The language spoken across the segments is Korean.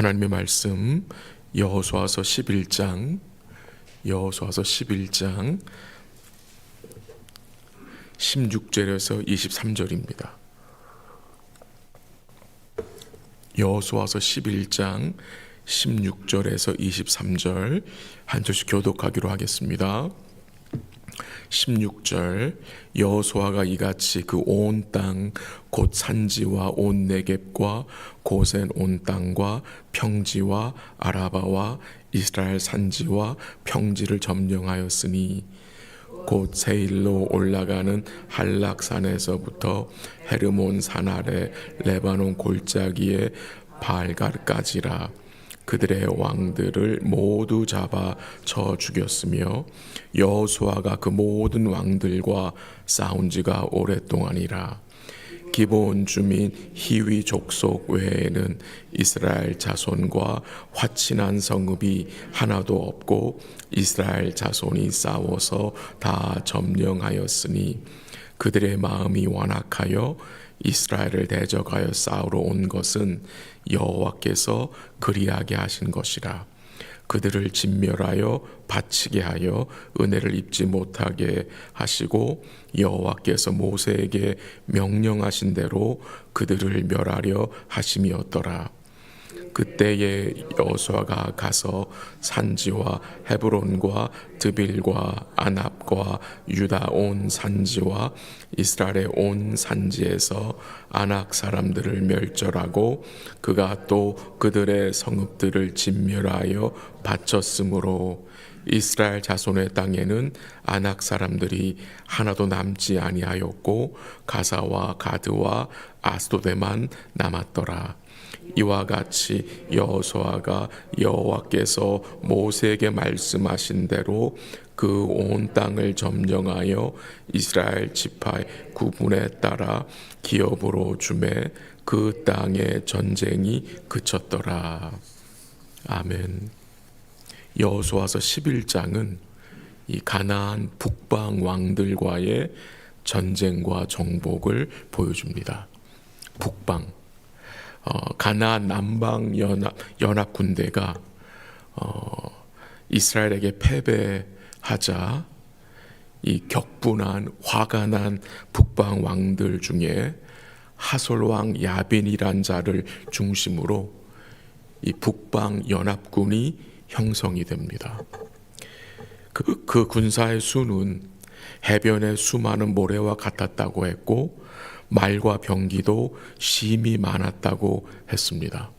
하나님의 말씀 여호수아서 11장 16절에서 23절입니다. 여호수아서 11장 16절에서 23절 한 절씩 교독하기로 하겠습니다. 16절 여호수아가 이같이 그 온 땅 곧 산지와 온 네겝과 고센 온 땅과 평지와 아라바와 이스라엘 산지와 평지를 점령하였으니 곧 세일로 올라가는 한락산에서부터 헤르몬 산 아래 레바논 골짜기에 바알갓까지라. 그들의 왕들을 모두 잡아 쳐 죽였으며 여호수아가 그 모든 왕들과 싸운 지가 오랫동안이라. 기브온 주민 히위 족속 외에는 이스라엘 자손과 화친한 성읍이 하나도 없고 이스라엘 자손이 싸워서 다 점령하였으니 그들의 마음이 완악하여 이스라엘을 대적하여 싸우러 온 것은 여호와께서 그리하게 하신 것이라. 그들을 진멸하여 바치게 하여 은혜를 입지 못하게 하시고 여호와께서 모세에게 명령하신 대로 그들을 멸하려 하심이었더라. 그때에 여호수아가 가서 산지와 헤브론과 드빌과 아납과 유다 온 산지와 이스라엘의 온 산지에서 아낙 사람들을 멸절하고 그가 또 그들의 성읍들을 진멸하여 바쳤으므로 이스라엘 자손의 땅에는 아낙 사람들이 하나도 남지 아니하였고 가사와 가드와 아스도데만 남았더라. 이와 같이 여호수아가 여호와께서 모세에게 말씀하신 대로 그 온 땅을 점령하여 이스라엘 지파 구분에 따라 기업으로 주매 그 땅의 전쟁이 그쳤더라. 아멘. 여호수아서 11장은 이 가나안 북방 왕들과의 전쟁과 정복을 보여줍니다. 북방 가나안 남방 연합 군대가 이스라엘에게 패배하자 이 격분한 화가 난 북방 왕들 중에 하솔 왕 야빈이란 자를 중심으로 이 북방 연합군이 형성이 됩니다. 그 군사의 수는 해변의 수많은 모래와 같았다고 했고 말과 병기도 심히 많았다고 했습니다.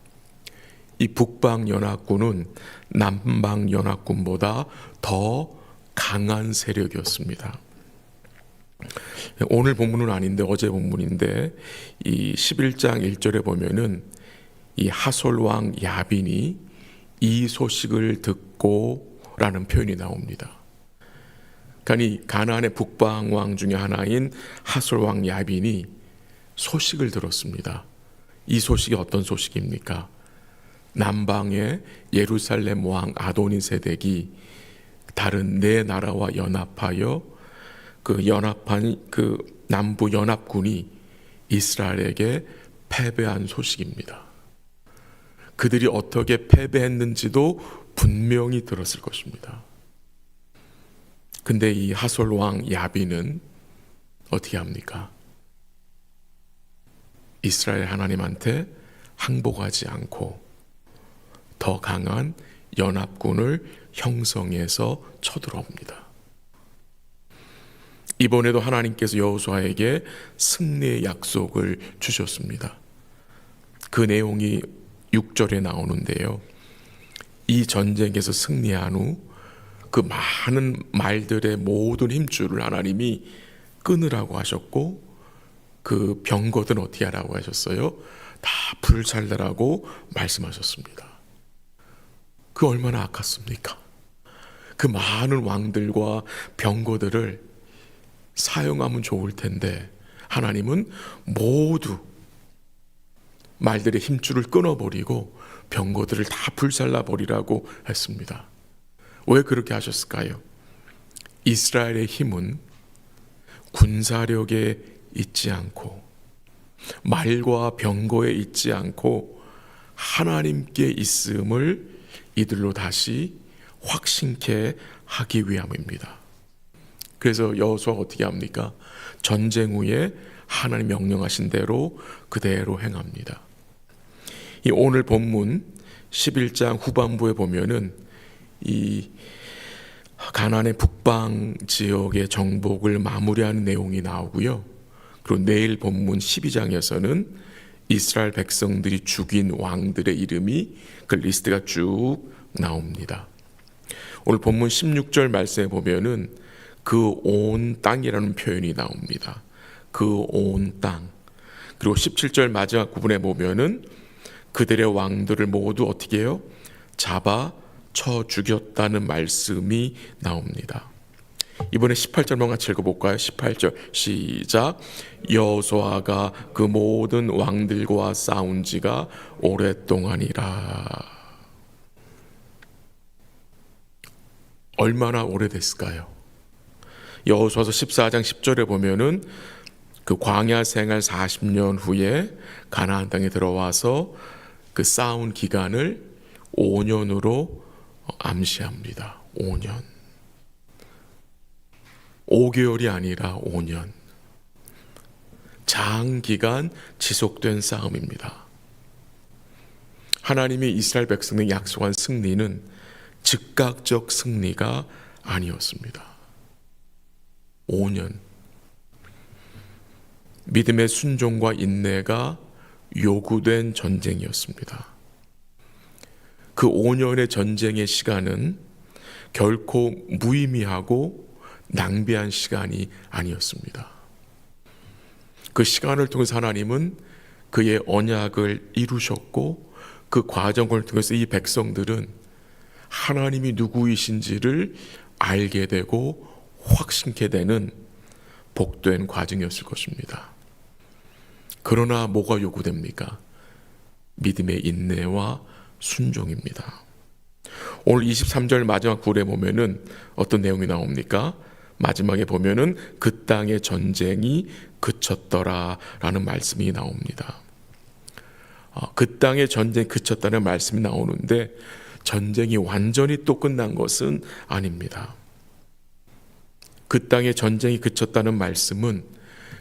이 북방 연합군은 남방 연합군보다 더 강한 세력이었습니다. 오늘 본문은 아닌데 어제 본문인데 이 11장 1절에 보면은 이 하솔 왕 야빈이 이 소식을 듣고 라는 표현이 나옵니다. 그러니까 이 가나안의 북방 왕 중에 하나인 하솔 왕 야빈이 소식을 들었습니다. 이 소식이 어떤 소식입니까? 남방의 예루살렘 왕 아도니세덱이 다른 네 나라와 연합하여 그 연합한 그 남부 연합군이 이스라엘에게 패배한 소식입니다. 그들이 어떻게 패배했는지도 분명히 들었을 것입니다. 근데 이 하솔 왕 야빈은 어떻게 합니까? 이스라엘 하나님한테 항복하지 않고 더 강한 연합군을 형성해서 쳐들어옵니다. 이번에도 하나님께서 여호수아에게 승리의 약속을 주셨습니다. 그 내용이 6절에 나오는데요. 이 전쟁에서 승리한 후 그 많은 말들의 모든 힘줄을 하나님이 끊으라고 하셨고 그 병거들은 어떻게 하라고 하셨어요? 다 불살라라고 말씀하셨습니다. 그 얼마나 아깝습니까? 그 많은 왕들과 병거들을 사용하면 좋을 텐데 하나님은 모두 말들의 힘줄을 끊어버리고 병거들을 다 불살라버리라고 했습니다. 왜 그렇게 하셨을까요? 이스라엘의 힘은 군사력에 있지 않고 말과 병거에 있지 않고 하나님께 있음을 이들로 다시 확신케 하기 위함입니다. 그래서 여호수아가 어떻게 합니까? 전쟁 후에 하나님 명령하신 대로 그대로 행합니다. 이 오늘 본문 11장 후반부에 보면은 이 가나안의 북방 지역의 정복을 마무리하는 내용이 나오고요. 그리고 내일 본문 12장에서는 이스라엘 백성들이 죽인 왕들의 이름이 그 리스트가 쭉 나옵니다. 오늘 본문 16절 말씀에 보면은 그 온 땅이라는 표현이 나옵니다. 그 온 땅. 그리고 17절 마지막 부분에 보면은 그들의 왕들을 모두 어떻게 해요? 잡아 쳐 죽였다는 말씀이 나옵니다. 이번에 18절만 같이 읽어볼까요? 18절 시작. 여호수아가 그 모든 왕들과 싸운 지가 오랫동안이라. 얼마나 오래됐을까요? 여호수아서 14장 10절에 보면은 그 광야 생활 40년 후에 가나안 땅에 들어와서 그 싸운 기간을 5년으로 암시합니다. 5년. 5개월이 아니라 5년. 장기간 지속된 싸움입니다. 하나님이 이스라엘 백성에게 약속한 승리는 즉각적 승리가 아니었습니다. 5년. 믿음의 순종과 인내가 요구된 전쟁이었습니다. 그 5년의 전쟁의 시간은 결코 무의미하고 낭비한 시간이 아니었습니다. 그 시간을 통해서 하나님은 그의 언약을 이루셨고 그 과정을 통해서 이 백성들은 하나님이 누구이신지를 알게 되고 확신케 되는 복된 과정이었을 것입니다. 그러나 뭐가 요구됩니까? 믿음의 인내와 순종입니다. 오늘 23절 마지막 부분에 보면은 어떤 내용이 나옵니까? 마지막에 보면은 그 땅의 전쟁이 그쳤더라 라는 말씀이 나옵니다. 그 땅의 전쟁이 그쳤다는 말씀이 나오는데 전쟁이 완전히 또 끝난 것은 아닙니다. 그 땅의 전쟁이 그쳤다는 말씀은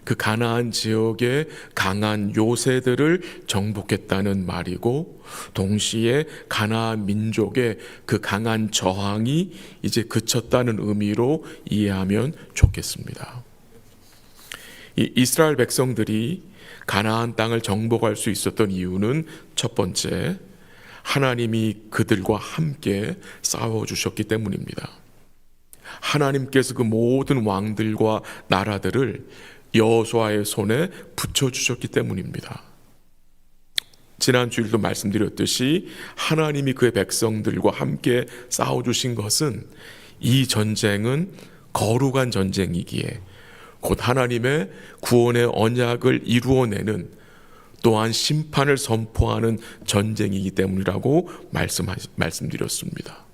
그 가나안 지역의 강한 요새들을 정복했다는 말이고 동시에 가나안 민족의 그 강한 저항이 이제 그쳤다는 의미로 이해하면 좋겠습니다. 이 이스라엘 백성들이 가나안 땅을 정복할 수 있었던 이유는 첫 번째, 하나님이 그들과 함께 싸워주셨기 때문입니다. 하나님께서 그 모든 왕들과 나라들을 여호수아의 손에 붙여주셨기 때문입니다. 지난 주일도 말씀드렸듯이 하나님이 그의 백성들과 함께 싸워주신 것은 이 전쟁은 거룩한 전쟁이기에 곧 하나님의 구원의 언약을 이루어내는 또한 심판을 선포하는 전쟁이기 때문이라고 말씀드렸습니다.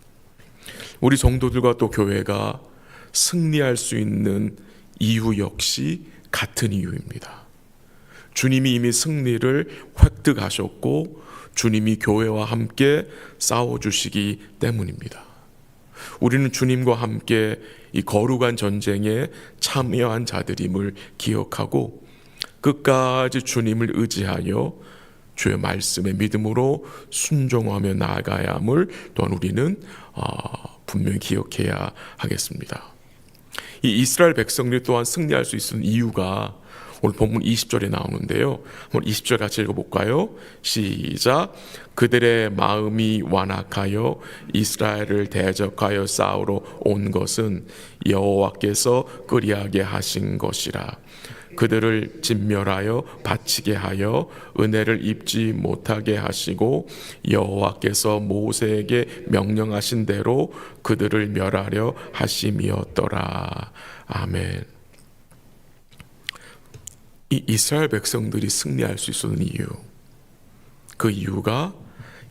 우리 성도들과 또 교회가 승리할 수 있는 이유 역시 같은 이유입니다. 주님이 이미 승리를 획득하셨고 주님이 교회와 함께 싸워주시기 때문입니다. 우리는 주님과 함께 이 거룩한 전쟁에 참여한 자들임을 기억하고 끝까지 주님을 의지하여 주의 말씀에 믿음으로 순종하며 나아가야 함을 또한 우리는 분명히 기억해야 하겠습니다. 이 이스라엘 백성들이 또한 승리할 수 있는 이유가 오늘 본문 20절에 나오는데요. 한번 20절 같이 읽어볼까요? 시작. 그들의 마음이 완악하여 이스라엘을 대적하여 싸우러 온 것은 여호와께서 끄리하게 하신 것이라. 그들을 진멸하여 바치게 하여 은혜를 입지 못하게 하시고 여호와께서 모세에게 명령하신 대로 그들을 멸하려 하심이었더라. 아멘. 이 이스라엘 백성들이 승리할 수 있었던 이유, 그 이유가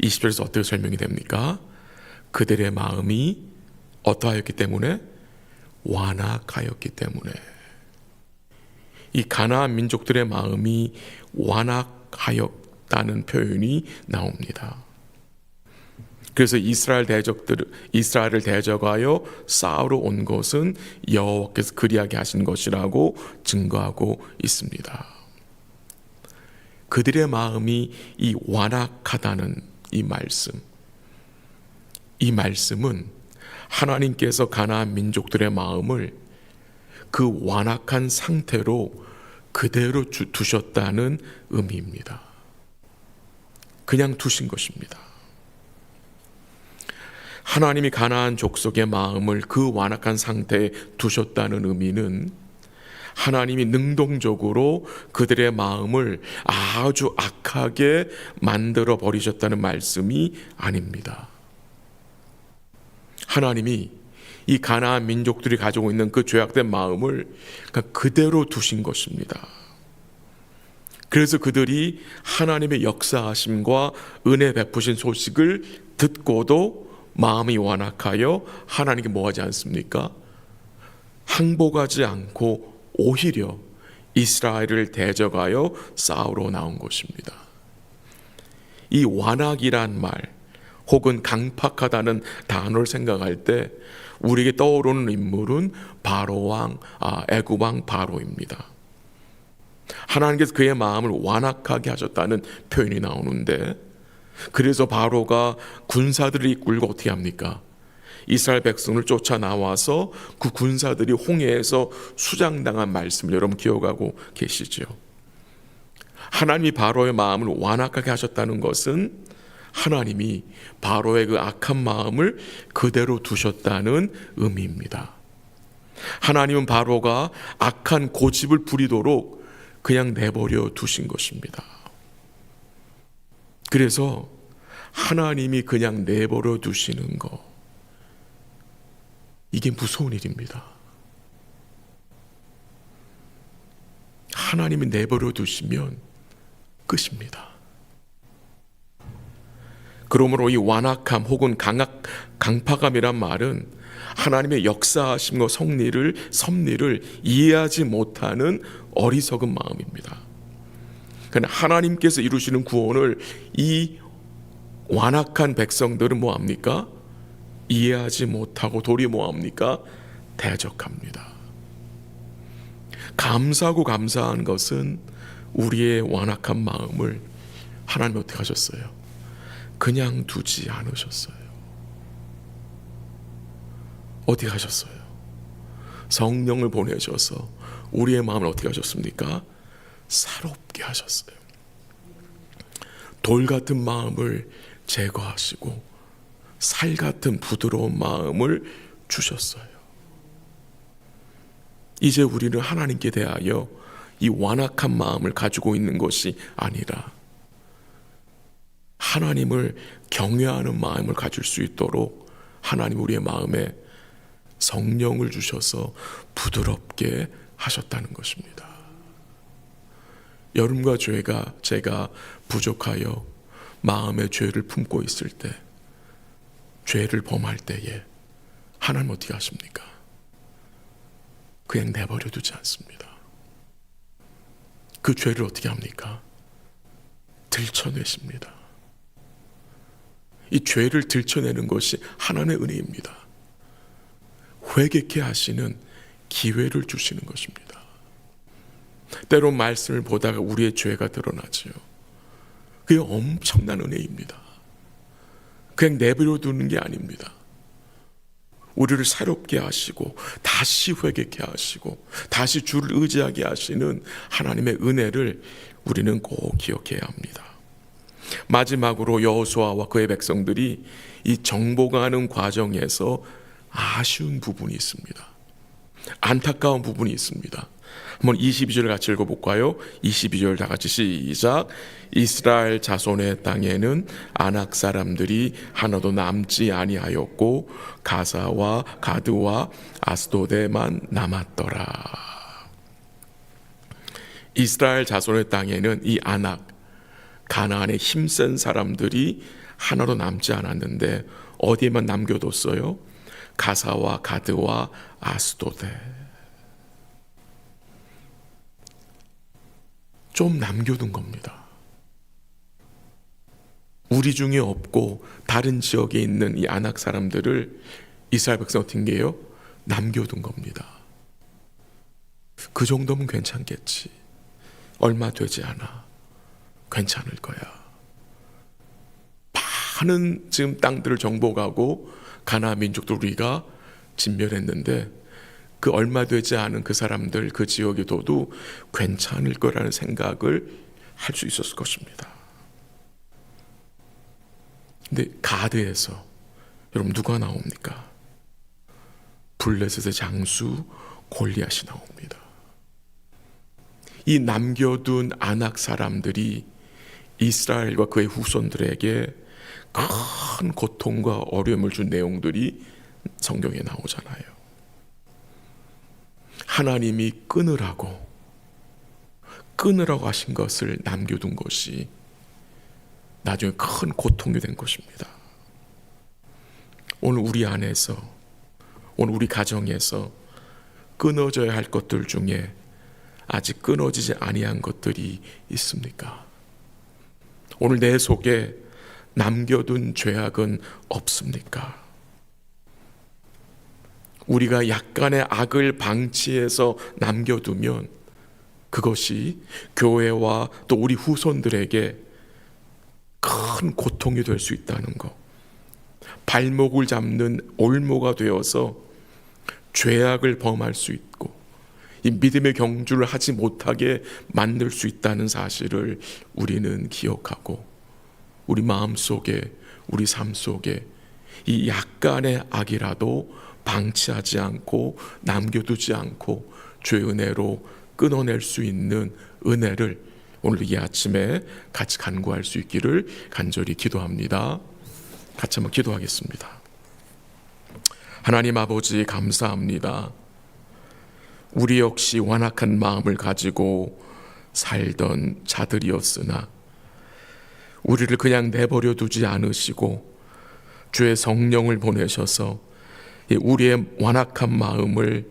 20절에서 어떻게 설명이 됩니까? 그들의 마음이 어떠하였기 때문에? 완악하였기 때문에. 이 가나안 민족들의 마음이 완악하였 두셨다는 표현이 나옵니다. 그래서 이스라엘을 대적하여 싸우러 온 것은 여호와께서 그리하게 하신 것이라고 증거하고 있습니다. 그들의 마음이 이 완악하다는 이 말씀은 하나님께서 가나안 민족들의 마음을 그 완악한 상태로 그대로 두셨다는 의미입니다. 그냥 두신 것입니다. 하나님이 가나안 족속의 마음을 그 완악한 상태에 두셨다는 의미는 하나님이 능동적으로 그들의 마음을 아주 악하게 만들어 버리셨다는 말씀이 아닙니다. 하나님이 이 가나안 민족들이 가지고 있는 그 죄악된 마음을 그대로 두신 것입니다. 그래서 그들이 하나님의 역사하심과 은혜 베푸신 소식을 듣고도 마음이 완악하여 하나님께 뭐하지 않습니까? 항복하지 않고 오히려 이스라엘을 대적하여 싸우러 나온 것입니다. 이 완악이란 말 혹은 강팍하다는 단어를 생각할 때 우리에게 떠오르는 인물은 애굽 왕 바로입니다. 하나님께서 그의 마음을 완악하게 하셨다는 표현이 나오는데, 그래서 바로가 군사들을 이끌고 어떻게 합니까? 이스라엘 백성을 쫓아 나와서 그 군사들이 홍해에서 수장당한 말씀을 여러분 기억하고 계시죠? 하나님이 바로의 마음을 완악하게 하셨다는 것은 하나님이 바로의 그 악한 마음을 그대로 두셨다는 의미입니다. 하나님은 바로가 악한 고집을 부리도록 그냥 내버려 두신 것입니다. 그래서 하나님이 그냥 내버려 두시는 거, 이게 무서운 일입니다. 하나님이 내버려 두시면 끝입니다. 그러므로 이 완악함 혹은 강팍함이란 말은 하나님의 역사하심과 섭리를 이해하지 못하는 어리석은 마음입니다. 그러나 하나님께서 이루시는 구원을 이 완악한 백성들은 뭐합니까? 이해하지 못하고 도리어 뭐합니까? 대적합니다. 감사하고 감사한 것은 우리의 완악한 마음을 하나님 어떻게 하셨어요? 그냥 두지 않으셨어요. 어떻게 하셨어요? 성령을 보내셔서 우리의 마음을 어떻게 하셨습니까? 새롭게 하셨어요. 돌 같은 마음을 제거하시고 살 같은 부드러운 마음을 주셨어요. 이제 우리는 하나님께 대하여 이 완악한 마음을 가지고 있는 것이 아니라 하나님을 경외하는 마음을 가질 수 있도록 하나님 우리의 마음에 성령을 주셔서 부드럽게 하셨다는 것입니다. 여러분과 제가 부족하여 마음의 죄를 품고 있을 때, 죄를 범할 때에 하나님 어떻게 하십니까? 그냥 내버려 두지 않습니다. 그 죄를 어떻게 합니까? 들춰내십니다. 이 죄를 들춰내는 것이 하나님의 은혜입니다. 회개케 하시는 기회를 주시는 것입니다. 때론 말씀을 보다가 우리의 죄가 드러나지요. 그게 엄청난 은혜입니다. 그냥 내버려 두는 게 아닙니다. 우리를 새롭게 하시고 다시 회개케 하시고 다시 주를 의지하게 하시는 하나님의 은혜를 우리는 꼭 기억해야 합니다. 마지막으로 여호수아와 그의 백성들이 이 정복하는 과정에서 아쉬운 부분이 있습니다. 안타까운 부분이 있습니다. 한번 22절 같이 읽어볼까요? 22절 다 같이 시작. 이스라엘 자손의 땅에는 아낙 사람들이 하나도 남지 아니하였고 가사와 가드와 아스도데만 남았더라. 이스라엘 자손의 땅에는 이 아낙, 가나안의 힘센 사람들이 하나도 남지 않았는데 어디에만 남겨뒀어요? 가사와 가드와 아스도데. 좀 남겨둔 겁니다. 우리 중에 없고 다른 지역에 있는 이 아낙 사람들을 이스라엘 백성 어떻게 해요? 남겨둔 겁니다. 그 정도면 괜찮겠지. 얼마 되지 않아. 괜찮을 거야. 많은 지금 땅들을 정복하고 가나안 민족들 우리가 진멸했는데 그 얼마 되지 않은 그 사람들 그 지역에 둬도 괜찮을 거라는 생각을 할 수 있었을 것입니다. 근데 가드에서 여러분 누가 나옵니까? 블레셋의 장수 골리앗이 나옵니다. 이 남겨둔 아낙 사람들이 이스라엘과 그의 후손들에게 큰 고통과 어려움을 준 내용들이 성경에 나오잖아요. 하나님이 끊으라고 하신 것을 남겨둔 것이 나중에 큰 고통이 된 것입니다. 오늘 우리 안에서, 오늘 우리 가정에서 끊어져야 할 것들 중에 아직 끊어지지 아니한 것들이 있습니까? 오늘 내 속에 남겨둔 죄악은 없습니까? 우리가 약간의 악을 방치해서 남겨두면 그것이 교회와 또 우리 후손들에게 큰 고통이 될 수 있다는 것. 발목을 잡는 올모가 되어서 죄악을 범할 수 있고 이 믿음의 경주를 하지 못하게 만들 수 있다는 사실을 우리는 기억하고 우리 마음속에 우리 삶 속에 이 약간의 악이라도 방치하지 않고 남겨두지 않고 주의 은혜로 끊어낼 수 있는 은혜를 오늘 이 아침에 같이 간구할 수 있기를 간절히 기도합니다. 같이 한번 기도하겠습니다. 하나님 아버지 감사합니다. 우리 역시 완악한 마음을 가지고 살던 자들이었으나 우리를 그냥 내버려 두지 않으시고 주의 성령을 보내셔서 우리의 완악한 마음을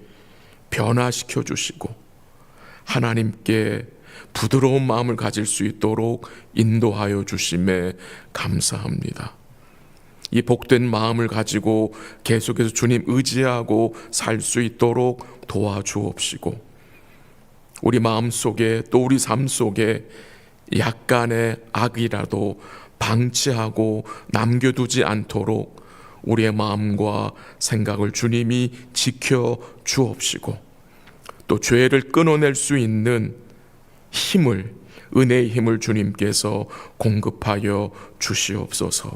변화시켜 주시고 하나님께 부드러운 마음을 가질 수 있도록 인도하여 주심에 감사합니다. 이 복된 마음을 가지고 계속해서 주님 의지하고 살 수 있도록 도와주옵시고 우리 마음 속에 또 우리 삶 속에 약간의 악이라도 방치하고 남겨두지 않도록 우리의 마음과 생각을 주님이 지켜 주옵시고 또 죄를 끊어낼 수 있는 힘을, 은혜의 힘을 주님께서 공급하여 주시옵소서.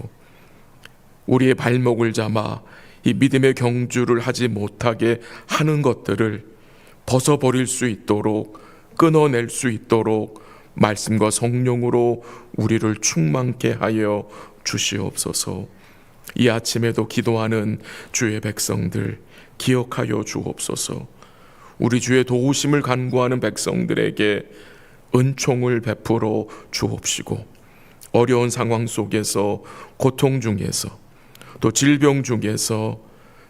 우리의 발목을 잡아 이 믿음의 경주를 하지 못하게 하는 것들을 벗어버릴 수 있도록, 끊어낼 수 있도록 말씀과 성령으로 우리를 충만케 하여 주시옵소서. 이 아침에도 기도하는 주의 백성들 기억하여 주옵소서. 우리 주의 도우심을 간구하는 백성들에게 은총을 베풀어 주옵시고 어려운 상황 속에서 고통 중에서 또 질병 중에서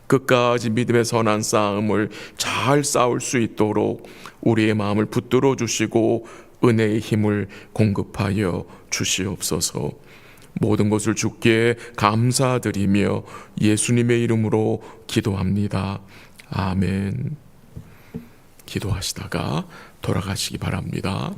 끝까지 믿음의 선한 싸움을 잘 싸울 수 있도록 우리의 마음을 붙들어 주시고 은혜의 힘을 공급하여 주시옵소서. 모든 것을 주께 감사드리며 예수님의 이름으로 기도합니다. 아멘. 기도하시다가 돌아가시기 바랍니다.